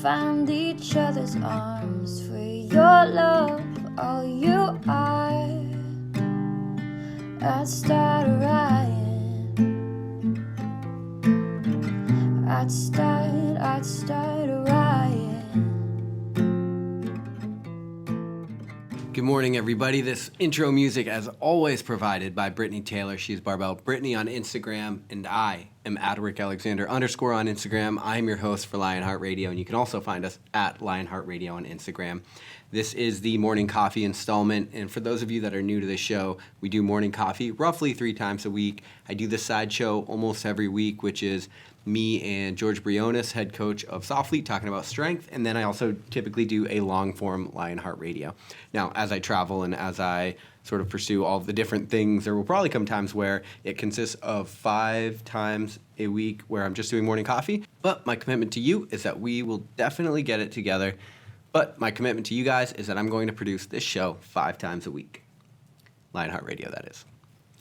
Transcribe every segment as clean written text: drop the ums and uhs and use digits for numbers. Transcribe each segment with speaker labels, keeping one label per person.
Speaker 1: found each other's arms, for your love, all you are. I'd start a riot. I'd start a riot.
Speaker 2: Good morning, everybody. This intro music, as always, provided by Brittany Taylor. She's Barbell Brittany on Instagram, and I am at @RickAlexander_ on Instagram. I'm your host for Lionheart Radio, and you can also find us at Lionheart Radio on Instagram. This is the morning coffee installment, and for those of you that are new to this show, we do morning coffee roughly 3 times a week. I do the side show almost every week, which is me and George Briones, head coach of Softfleet, talking about strength, and then I also typically do a long-form Lionheart Radio. Now, as I travel and as I sort of pursue all of the different things, there will probably come times where it consists of 5 times a week where I'm just doing morning coffee, but my commitment to you is that we will definitely get it together. But my commitment to you guys is that I'm going to produce this show 5 times a week. Lionheart Radio, that is.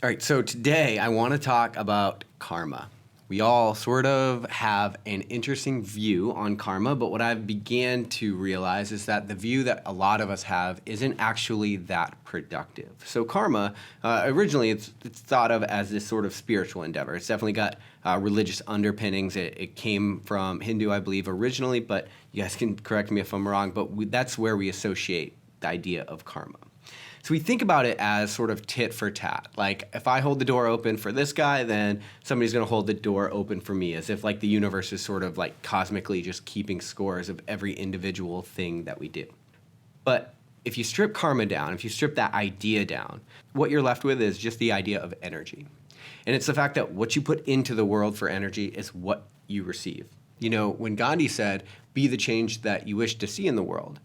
Speaker 2: All right, so today I want to talk about karma. We all sort of have an interesting view on karma, but what I've began to realize is that the view that a lot of us have isn't actually that productive. So karma, originally it's thought of as this sort of spiritual endeavor. It's definitely got religious underpinnings. It came from Hindu, I believe, originally, but you guys can correct me if I'm wrong, but that's where we associate the idea of karma. So we think about it as sort of tit for tat. Like, if I hold the door open for this guy, then somebody's going to hold the door open for me, as if like the universe is sort of like cosmically just keeping scores of every individual thing that we do. But if you strip karma down, if you strip that idea down, what you're left with is just the idea of energy. And it's the fact that what you put into the world for energy is what you receive. You know, when Gandhi said, "Be the change that you wish to see in the world,"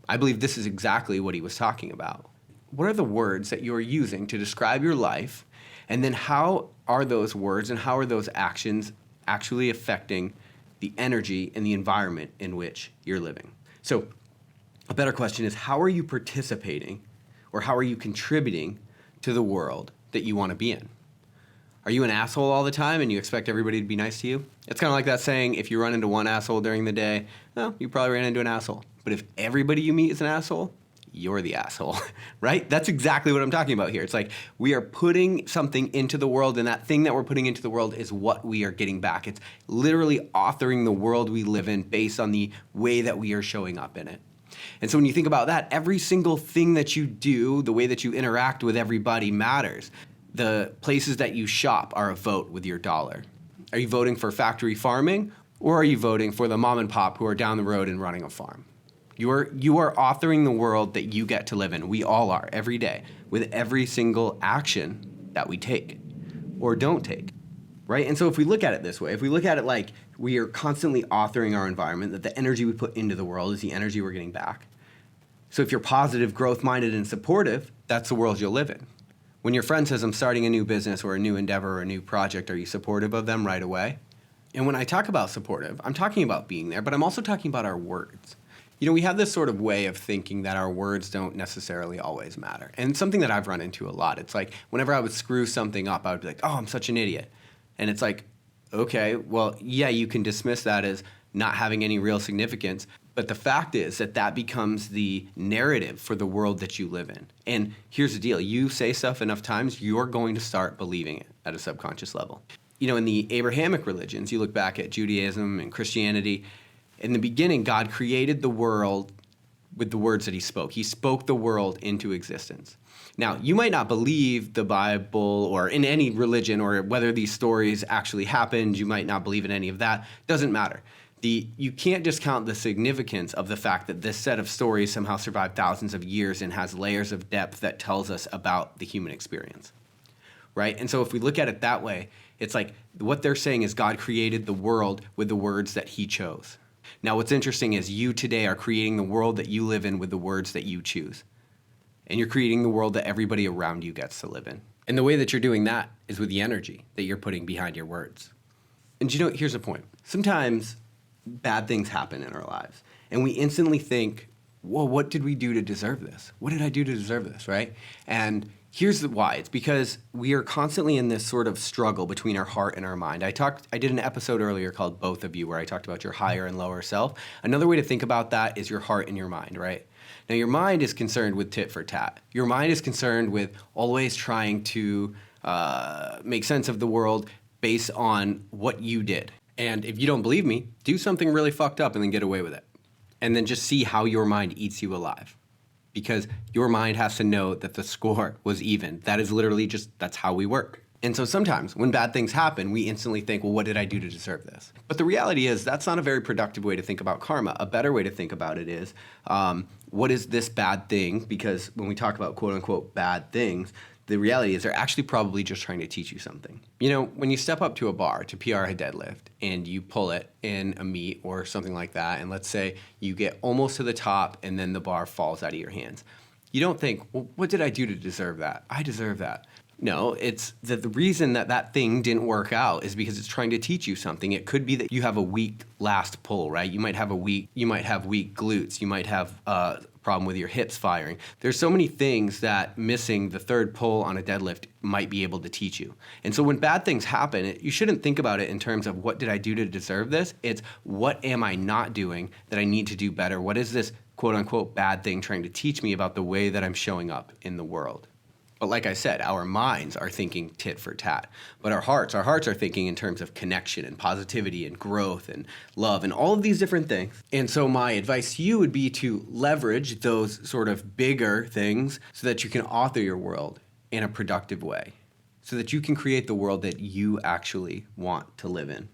Speaker 2: I believe this is exactly what he was talking about. What are the words that you're using to describe your life? And then how are those words and how are those actions actually affecting the energy and the environment in which you're living? So a better question is, how are you participating or how are you contributing to the world that you want to be in? Are you an asshole all the time and you expect everybody to be nice to you? It's kind of like that saying, if you run into one asshole during the day, well, you probably ran into an asshole. But if everybody you meet is an asshole, you're the asshole, right? That's exactly what I'm talking about here. It's like we are putting something into the world, and that thing that we're putting into the world is what we are getting back. It's literally authoring the world we live in based on the way that we are showing up in it. And so when you think about that, every single thing that you do, the way that you interact with everybody matters. The places that you shop are a vote with your dollar. Are you voting for factory farming, or are you voting for the mom and pop who are down the road and running a farm? You are authoring the world that you get to live in. We all are, every day, with every single action that we take or don't take, right? And so if we look at it this way, if we look at it like we are constantly authoring our environment, that the energy we put into the world is the energy we're getting back. So if you're positive, growth-minded, and supportive, that's the world you'll live in. When your friend says, "I'm starting a new business or a new endeavor or a new project," are you supportive of them right away? And when I talk about supportive, I'm talking about being there, but I'm also talking about our words. You know, we have this sort of way of thinking that our words don't necessarily always matter. And something that I've run into a lot, it's like whenever I would screw something up, I would be like, "Oh, I'm such an idiot." And it's like, okay, well, yeah, you can dismiss that as not having any real significance. But the fact is that that becomes the narrative for the world that you live in. And here's the deal. You say stuff enough times, you're going to start believing it at a subconscious level. You know, in the Abrahamic religions, you look back at Judaism and Christianity, in the beginning, God created the world with the words that he spoke. He spoke the world into existence. Now, you might not believe the Bible or in any religion or whether these stories actually happened. You might not believe in any of that. Doesn't matter. You can't discount the significance of the fact that this set of stories somehow survived thousands of years and has layers of depth that tells us about the human experience, right? And so if we look at it that way, it's like what they're saying is God created the world with the words that he chose. Now, what's interesting is you today are creating the world that you live in with the words that you choose. And you're creating the world that everybody around you gets to live in. And the way that you're doing that is with the energy that you're putting behind your words. And you know, here's the point. Sometimes bad things happen in our lives. And we instantly think, whoa, what did we do to deserve this? What did I do to deserve this, right? And Here's why. It's because we are constantly in this sort of struggle between our heart and our mind. I did an episode earlier called Both of You where I talked about your higher and lower self. Another way to think about that is your heart and your mind, right? Now, your mind is concerned with tit for tat. Your mind is concerned with always trying to make sense of the world based on what you did. And if you don't believe me, do something really fucked up and then get away with it. And then just see how your mind eats you alive. Because your mind has to know that the score was even. That is literally that's how we work. And so sometimes when bad things happen, we instantly think, well, what did I do to deserve this? But the reality is that's not a very productive way to think about karma. A better way to think about it is, what is this bad thing? Because when we talk about quote unquote bad things, the reality is they're actually probably just trying to teach you something. You know, when you step up to a bar to PR a deadlift and you pull it in a meet or something like that, and let's say you get almost to the top and then the bar falls out of your hands, you don't think, well, what did I do to deserve that? I deserve that. No, it's that the reason that thing didn't work out is because it's trying to teach you something. It could be that you have a weak last pull, right? You might have weak glutes. You might have problem with your hips firing. There's so many things that missing the third pull on a deadlift might be able to teach you. And so when bad things happen, you shouldn't think about it in terms of what did I do to deserve this? It's what am I not doing that I need to do better? What is this quote unquote bad thing trying to teach me about the way that I'm showing up in the world? But like I said, our minds are thinking tit for tat. But our hearts are thinking in terms of connection and positivity and growth and love and all of these different things. And so my advice to you would be to leverage those sort of bigger things so that you can author your world in a productive way, so that you can create the world that you actually want to live in.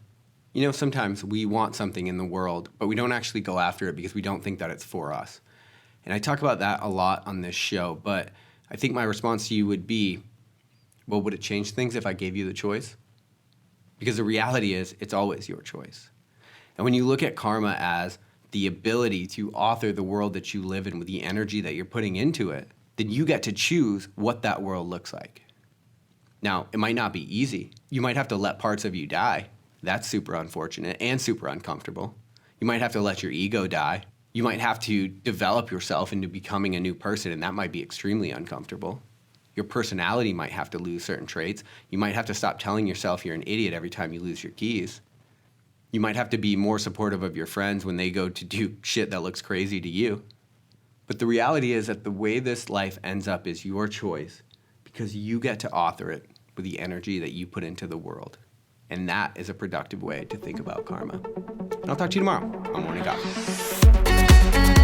Speaker 2: You know, sometimes we want something in the world, but we don't actually go after it because we don't think that it's for us. And I talk about that a lot on this show, but I think my response to you would be, well, would it change things if I gave you the choice? Because the reality is, it's always your choice. And when you look at karma as the ability to author the world that you live in with the energy that you're putting into it, then you get to choose what that world looks like. Now, it might not be easy. You might have to let parts of you die. That's super unfortunate and super uncomfortable. You might have to let your ego die. You might have to develop yourself into becoming a new person, and that might be extremely uncomfortable. Your personality might have to lose certain traits. You might have to stop telling yourself you're an idiot every time you lose your keys. You might have to be more supportive of your friends when they go to do shit that looks crazy to you. But the reality is that the way this life ends up is your choice because you get to author it with the energy that you put into the world. And that is a productive way to think about karma. And I'll talk to you tomorrow on Morning Coffee.